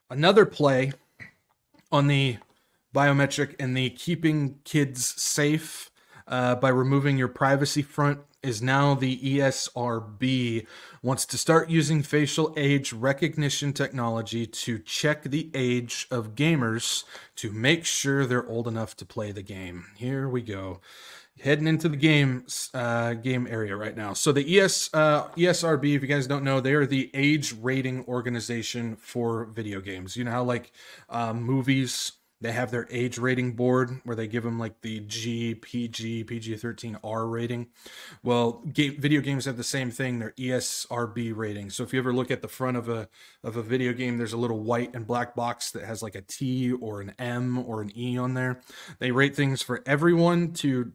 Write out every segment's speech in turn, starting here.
Another play on the biometric and the keeping kids safe by removing your privacy front is now the ESRB wants to start using facial age recognition technology to check the age of gamers to make sure they're old enough to play the game. Here we go. Heading into the game area right now. So the ESRB, if you guys don't know, they are the age rating organization for video games. You know how like movies, they have their age rating board where they give them like the G, PG, PG-13 R rating. Well, video games have the same thing, their ESRB rating. So if you ever look at the front of a video game, there's a little white and black box that has like a T or an M or an E on there. They rate things for everyone to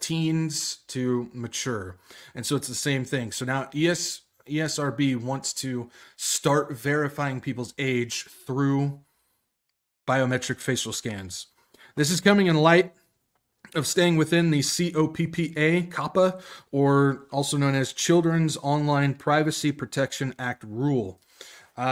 teens to mature. And so it's the same thing. So now ESRB wants to start verifying people's age through biometric facial scans. This is coming in light of staying within the COPPA, or also known as Children's Online Privacy Protection Act rule.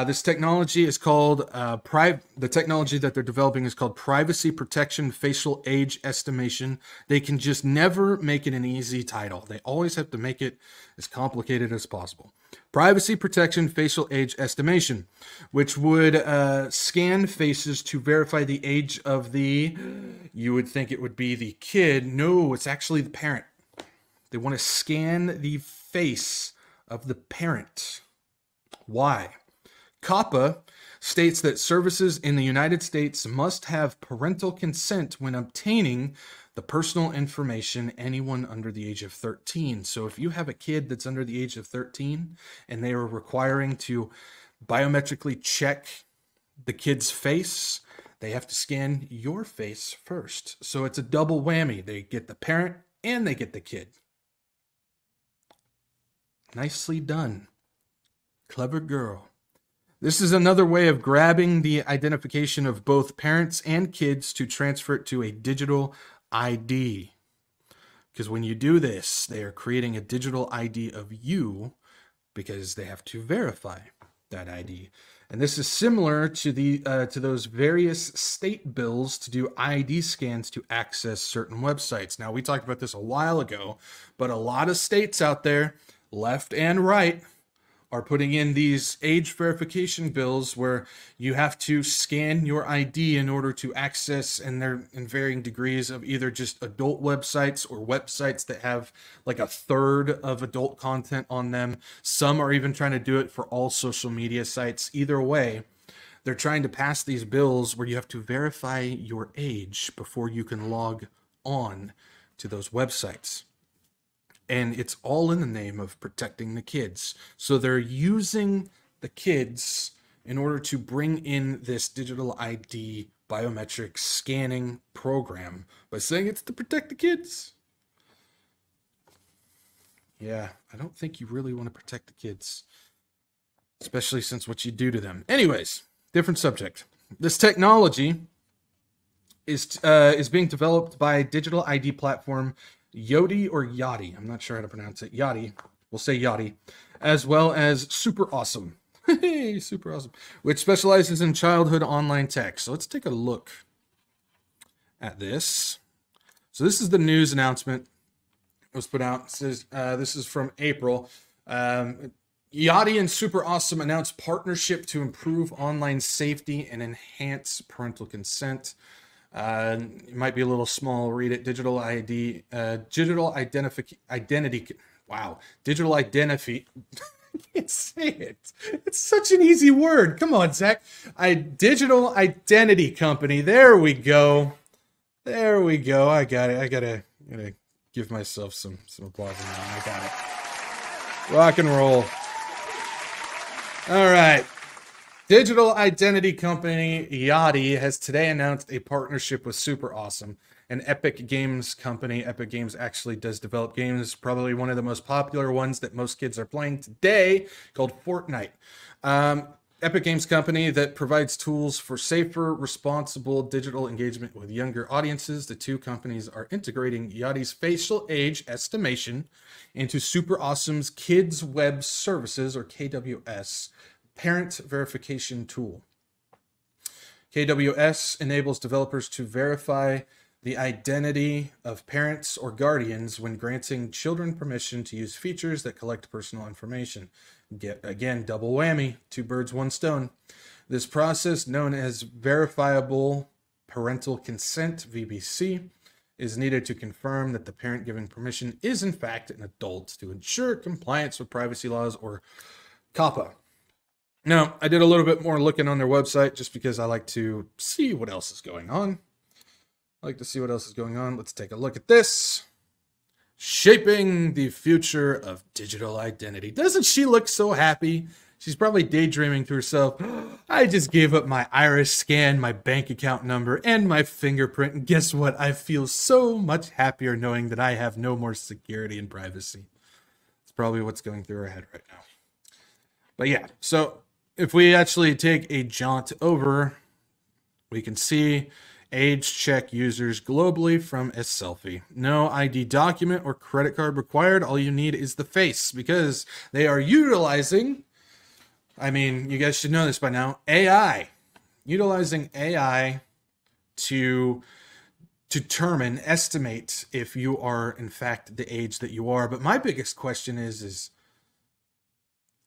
This technology is called, the technology that they're developing is called Privacy Protection Facial Age Estimation. They can just never make it an easy title. They always have to make it as complicated as possible. Privacy Protection Facial Age Estimation, which would scan faces to verify the age of the, you would think it would be the kid. No, it's actually the parent. They want to scan the face of the parent. Why? COPPA states that services in the United States must have parental consent when obtaining the personal information anyone under the age of 13. So if you have a kid that's under the age of 13 and they are requiring to biometrically check the kid's face, they have to scan your face first. So it's a double whammy. They get the parent and they get the kid. Nicely done. Clever girl. This is another way of grabbing the identification of both parents and kids to transfer it to a digital ID. Because when you do this, they are creating a digital ID of you because they have to verify that ID. And this is similar to those various state bills to do ID scans to access certain websites. Now, we talked about this a while ago, but a lot of states out there, left and right, are putting in these age verification bills where you have to scan your ID in order to access, and they're in varying degrees of either just adult websites or websites that have like a third of adult content on them. Some are even trying to do it for all social media sites. Either way, they're trying to pass these bills where you have to verify your age before you can log on to those websites. And it's all in the name of protecting the kids. So they're using the kids in order to bring in this digital ID biometric scanning program by saying it's to protect the kids. Yeah, I don't think you really want to protect the kids, especially since what you do to them. Anyways, different subject. This technology is being developed by digital ID platform Yoti or Yachty, I'm not sure how to pronounce it. Yachty, we'll say Yachty, as well as Super Awesome. Hey, Super Awesome, which specializes in childhood online tech. So let's take a look at this. So this is the news announcement that was put out. It says, this is from April. Yachty and Super Awesome announced partnership to improve online safety and enhance parental consent. It might be a little small. Read it. Digital identity. Wow. Digital identity. I can't say it. It's such an easy word. Come on, Zach. Digital identity company. There we go. There we go. I got it. I gotta give myself some applause. I got it. Rock and roll. All right. Digital identity company Yachty has today announced a partnership with Super Awesome, an Epic Games company. Epic Games actually does develop games, probably one of the most popular ones that most kids are playing today, called Fortnite. Epic Games company that provides tools for safer, responsible digital engagement with younger audiences. The two companies are integrating Yachty's facial age estimation into Super Awesome's Kids Web Services, or KWS, parent verification tool. KWS enables developers to verify the identity of parents or guardians when granting children permission to use features that collect personal information. Again, double whammy, two birds, one stone. This process, known as verifiable parental consent, VPC, is needed to confirm that the parent giving permission is in fact an adult to ensure compliance with privacy laws, or COPPA. Now, I did a little bit more looking on their website just because I like to see what else is going on. Let's take a look at this. Shaping the future of digital identity. Doesn't she look so happy? She's probably daydreaming to herself, I just gave up my iris scan, my bank account number, and my fingerprint. And guess what? I feel so much happier knowing that I have no more security and privacy. It's probably what's going through her head right now. But yeah, so if we actually take a jaunt over, we can see age check users globally from a selfie. No ID document or credit card required. All you need is the face, because they are utilizing, I mean, you guys should know this by now, AI. Utilizing AI to determine, estimate if you are in fact the age that you are. But my biggest question is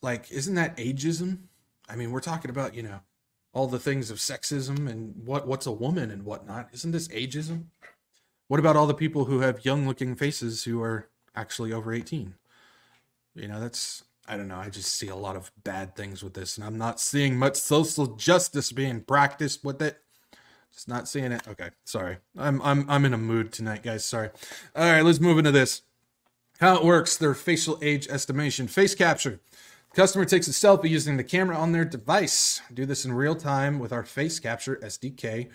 like, isn't that ageism? I mean, we're talking about, all the things of sexism and what's a woman and whatnot. Isn't this ageism? What about all the people who have young looking faces who are actually over 18? That's, I don't know. I just see a lot of bad things with this, and I'm not seeing much social justice being practiced with it. Just not seeing it. Okay, sorry. I'm in a mood tonight, guys. Sorry. All right, let's move into this. How it works, their facial age estimation. Face capture. Customer takes a selfie using the camera on their device. Do this in real time with our face capture SDK,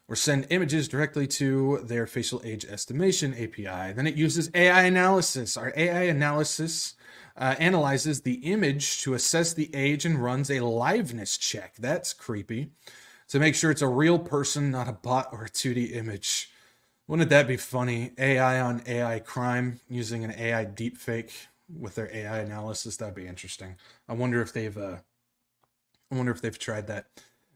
or send images directly to their facial age estimation API. Then it uses AI analysis. Our AI analysis analyzes the image to assess the age and runs a liveness check. That's creepy. To make sure it's a real person, not a bot or a 2D image. Wouldn't that be funny? AI on AI crime using an AI deepfake with their AI analysis. That'd be interesting. I wonder if they've tried that.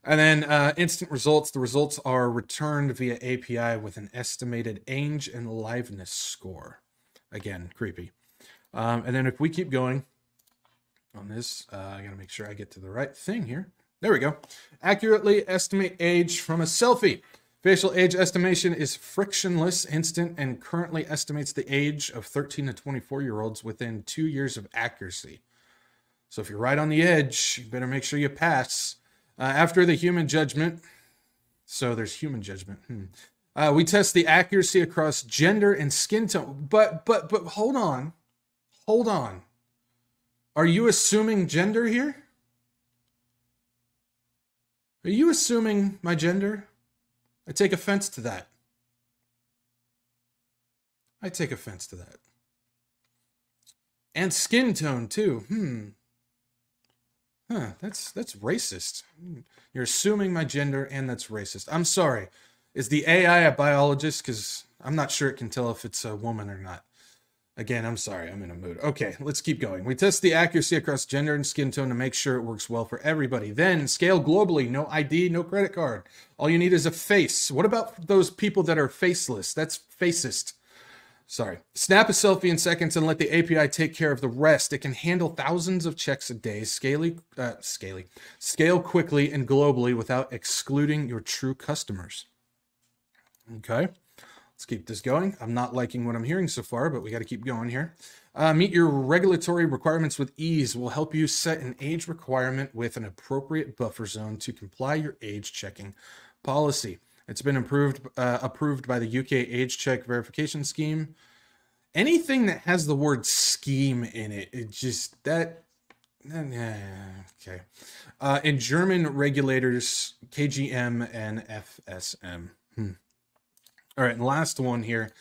And then instant results. The results are returned via API with an estimated age and liveness score. Again, creepy. And then if we keep going on this, I gotta make sure I get to the right thing here. There we go. Accurately estimate age from a selfie. Facial age estimation is frictionless, instant, and currently estimates the age of 13 to 24-year-olds within 2 years of accuracy. So if you're right on the edge, you better make sure you pass. After the human judgment, so there's human judgment. We test the accuracy across gender and skin tone. But hold on. Are you assuming gender here? Are you assuming my gender? I take offense to that. And skin tone too. That's racist. You're assuming my gender, and that's racist. I'm sorry. Is the AI a biologist? Because I'm not sure it can tell if it's a woman or not. Again, I'm sorry. I'm in a mood. Okay, let's keep going. We test the accuracy across gender and skin tone to make sure it works well for everybody. Then scale globally. No ID, no credit card. All you need is a face. What about those people that are faceless? That's facist. Sorry. Snap a selfie in seconds and let the API take care of the rest. It can handle thousands of checks a day. Scale quickly and globally without excluding your true customers. Okay. Let's keep this going. I'm not liking what I'm hearing so far, but we got to keep going here. Meet your regulatory requirements with ease. Will help you set an age requirement with an appropriate buffer zone to comply your age checking policy. It's been approved by the UK age check verification scheme. Anything that has the word scheme in it, okay. And German regulators, KGM and FSM. All right, and last one here.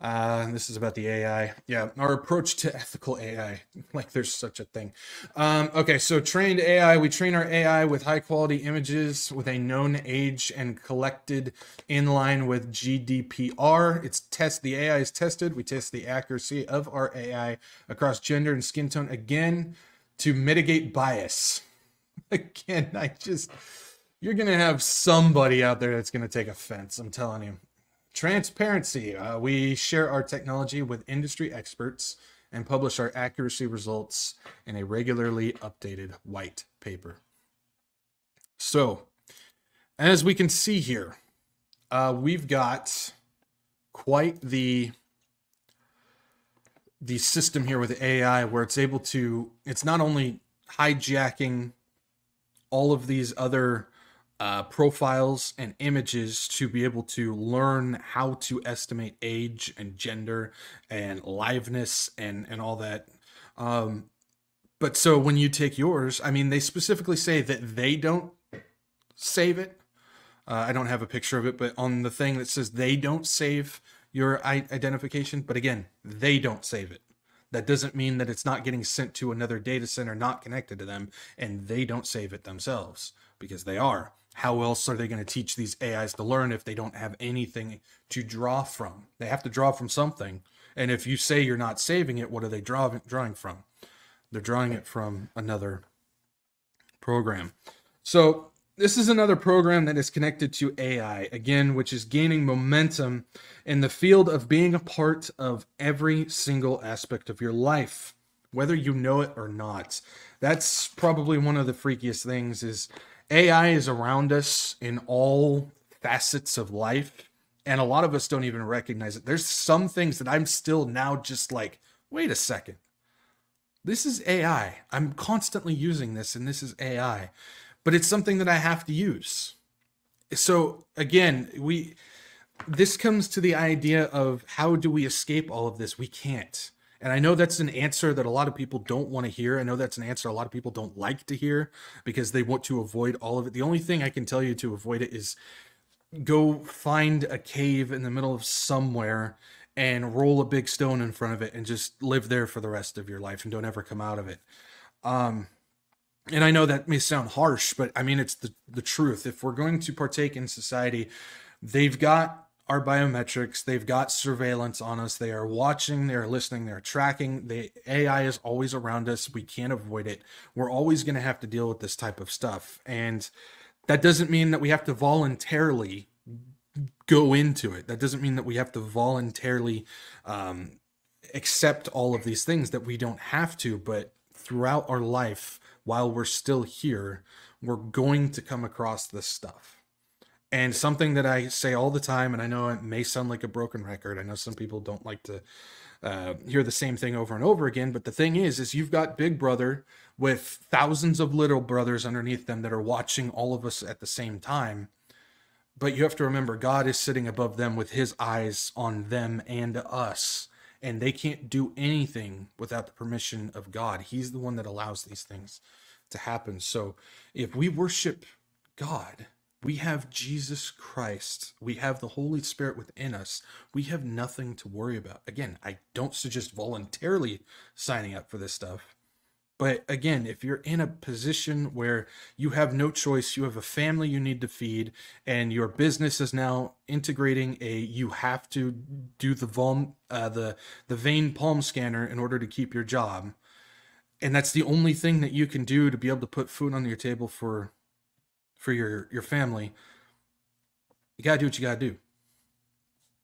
This is about the AI. Yeah, our approach to ethical AI, like there's such a thing. Okay, so trained AI. We train our AI with high quality images with a known age and collected in line with GDPR. The AI is tested. We test the accuracy of our AI across gender and skin tone, again, to mitigate bias. Again, You're going to have somebody out there that's going to take offense, I'm telling you. Transparency. We share our technology with industry experts and publish our accuracy results in a regularly updated white paper. So, as we can see here, we've got quite the system here with AI where it's able to, it's not only hijacking all of these other profiles and images to be able to learn how to estimate age and gender and liveness and all that. But so when you take yours, I mean, they specifically say that they don't save it. I don't have a picture of it, but on the thing that says they don't save your identification, but again, they don't save it. That doesn't mean that it's not getting sent to another data center not connected to them, and they don't save it themselves, because they are. How else are they going to teach these AIs to learn if they don't have anything to draw from? They have to draw from something. And if you say you're not saving it, what are they drawing from? They're drawing it from another program. So this is another program that is connected to AI, again, which is gaining momentum in the field of being a part of every single aspect of your life, whether you know it or not. That's probably one of the freakiest things is AI is around us in all facets of life, and a lot of us don't even recognize it. There's some things that I'm still now just like, wait a second. This is AI. I'm constantly using this, and this is AI. But it's something that I have to use. So again, this comes to the idea of how do we escape all of this? We can't. And I know that's an answer that a lot of people don't want to hear. I know that's an answer a lot of people don't like to hear because they want to avoid all of it. The only thing I can tell you to avoid it is go find a cave in the middle of somewhere and roll a big stone in front of it and just live there for the rest of your life and don't ever come out of it. And I know that may sound harsh, but I mean, it's the truth. If we're going to partake in society, they've got our biometrics, they've got surveillance on us, they are watching, they're listening, they're tracking. The AI is always around us. We can't avoid it. We're always going to have to deal with this type of stuff. And that doesn't mean that we have to voluntarily go into it. That doesn't mean that we have to voluntarily accept all of these things, that we don't have to, but throughout our life, while we're still here, we're going to come across this stuff. And something that I say all the time, and I know it may sound like a broken record. I know some people don't like to hear the same thing over and over again. But the thing is you've got Big Brother with thousands of little brothers underneath them that are watching all of us at the same time. But you have to remember, God is sitting above them with his eyes on them and us. And they can't do anything without the permission of God. He's the one that allows these things to happen. So if we worship God, we have Jesus Christ, we have the Holy Spirit within us, we have nothing to worry about. Again, I don't suggest voluntarily signing up for this stuff. But again, if you're in a position where you have no choice, you have a family you need to feed, and your business is now integrating you have to do the vein palm scanner in order to keep your job, and that's the only thing that you can do to be able to put food on your table for your family, you gotta do what you gotta do.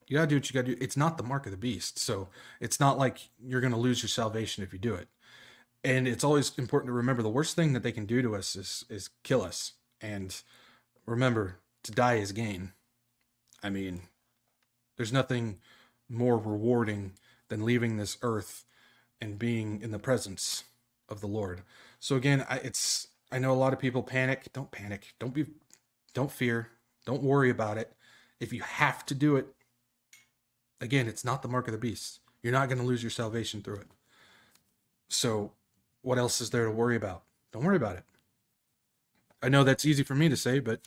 You gotta do what you gotta do. It's not the mark of the beast, so it's not like you're gonna lose your salvation if you do it. And it's always important to remember the worst thing that they can do to us is kill us. And remember, to die is gain. I mean, there's nothing more rewarding than leaving this earth and being in the presence of the Lord. So again, I know a lot of people panic. Don't panic. Don't fear. Don't worry about it. If you have to do it, again, it's not the mark of the beast. You're not going to lose your salvation through it. So what else is there to worry about? Don't worry about it. I know that's easy for me to say, but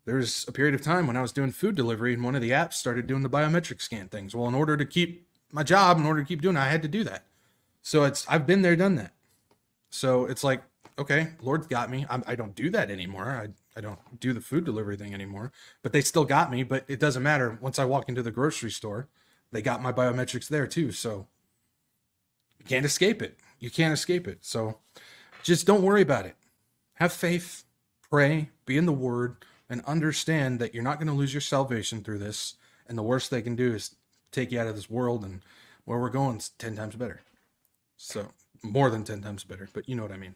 there's a period of time when I was doing food delivery and one of the apps started doing the biometric scan things. Well, in order to keep my job, in order to keep doing it, I had to do that. So I've been there, done that. So it's like, okay, Lord's got me. I don't do that anymore. I don't do the food delivery thing anymore, but they still got me. But it doesn't matter. Once I walk into the grocery store, they got my biometrics there too. So you can't escape it. You can't escape it. So just don't worry about it. Have faith, pray, be in the Word, and understand that you're not going to lose your salvation through this. And the worst they can do is take you out of this world, and where we're going is 10 times better. So, more than 10 times better, but you know what I mean.